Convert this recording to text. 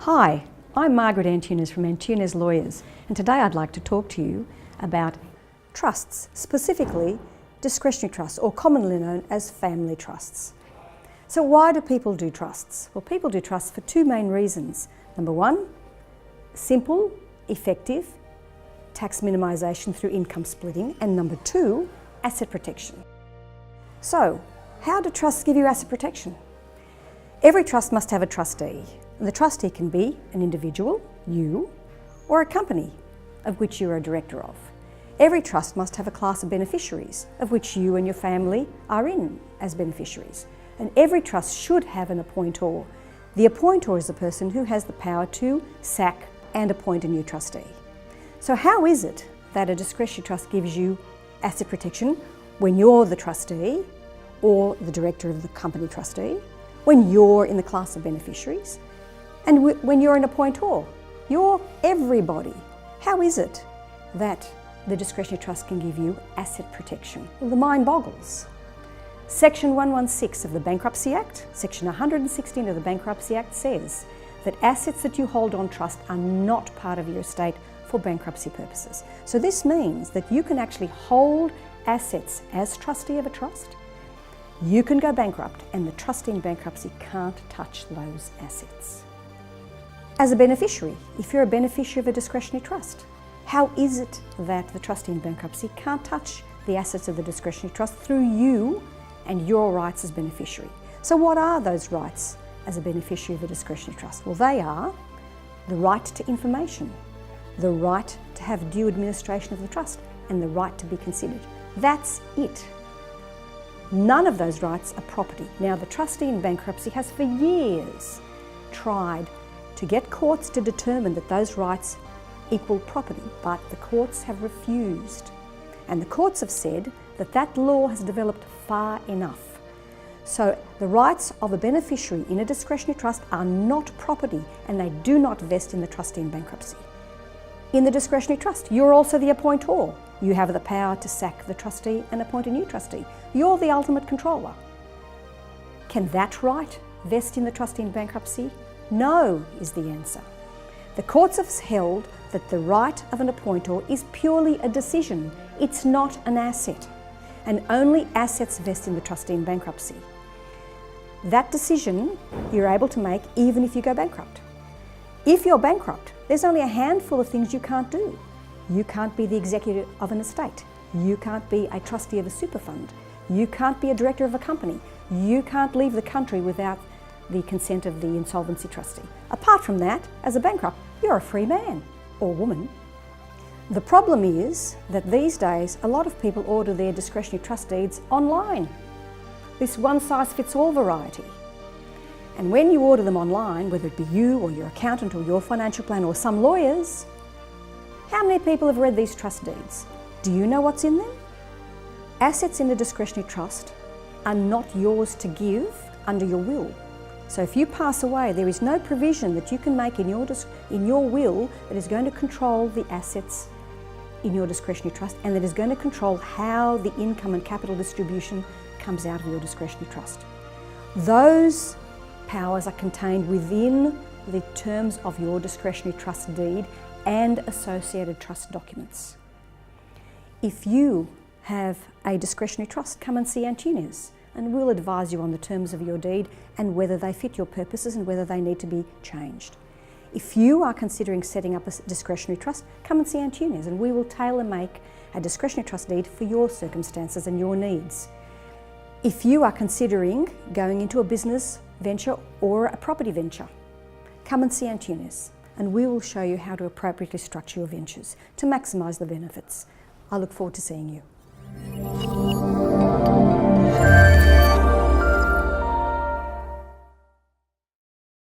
Hi, I'm Margaret Antunes from Antunes Lawyers, and today I'd like to talk to you about trusts, specifically discretionary trusts, or commonly known as family trusts. So why do people do trusts? Well, people do trusts for two main reasons. Number one, simple, effective tax minimisation through income splitting, and number two, asset protection. So, how do trusts give you asset protection? Every trust must have a trustee, and the trustee can be an individual, you, or a company, of which you're a director of. Every trust must have a class of beneficiaries, of which you and your family are in as beneficiaries. And every trust should have an appointor. The appointor is the person who has the power to sack and appoint a new trustee. So how is it that a discretionary trust gives you asset protection when you're the trustee or the director of the company trustee, when you're in the class of beneficiaries, and when you're an appointor? You're everybody. How is it that the discretionary trust can give you asset protection? Well, the mind boggles. Section 116 of the Bankruptcy Act, Section 116 of the Bankruptcy Act says that assets that you hold on trust are not part of your estate for bankruptcy purposes. So this means that you can actually hold assets as trustee of a trust. You can go bankrupt and the trustee in bankruptcy can't touch those assets. As a beneficiary, if you're a beneficiary of a discretionary trust, how is it that the trustee in bankruptcy can't touch the assets of the discretionary trust through you and your rights as beneficiary? So what are those rights as a beneficiary of a discretionary trust? Well, they are the right to information, the right to have due administration of the trust, and the right to be considered. That's it. None of those rights are property. Now, the trustee in bankruptcy has for years tried to get courts to determine that those rights equal property, but the courts have refused. And the courts have said that that law has developed far enough. So the rights of a beneficiary in a discretionary trust are not property, and they do not vest in the trustee in bankruptcy. In the discretionary trust, you're also the appointor. You have the power to sack the trustee and appoint a new trustee. You're the ultimate controller. Can that right vest in the trustee in bankruptcy? No, is the answer. The courts have held that the right of an appointor is purely a decision. It's not an asset, and only assets vest in the trustee in bankruptcy. That decision you're able to make even if you go bankrupt. If you're bankrupt, there's only a handful of things you can't do. You can't be the executive of an estate. You can't be a trustee of a super fund. You can't be a director of a company. You can't leave the country without the consent of the insolvency trustee. Apart from that, as a bankrupt, you're a free man or woman. The problem is that these days, a lot of people order their discretionary trust deeds online. This one-size-fits-all variety. And when you order them online, whether it be you or your accountant or your financial planner or some lawyers, how many people have read these trust deeds? Do you know what's in them? Assets in a discretionary trust are not yours to give under your will. So if you pass away, there is no provision that you can make in your will that is going to control the assets in your discretionary trust, and that is going to control how the income and capital distribution comes out of your discretionary trust. Those powers are contained within the terms of your discretionary trust deed and associated trust documents. If you have a discretionary trust, come and see Antunes, and we'll advise you on the terms of your deed and whether they fit your purposes and whether they need to be changed. If you are considering setting up a discretionary trust, come and see Antunes, and we will tailor-make a discretionary trust deed for your circumstances and your needs. If you are considering going into a business venture or a property venture, come and see Antunes, and we will show you how to appropriately structure your ventures to maximise the benefits. I look forward to seeing you.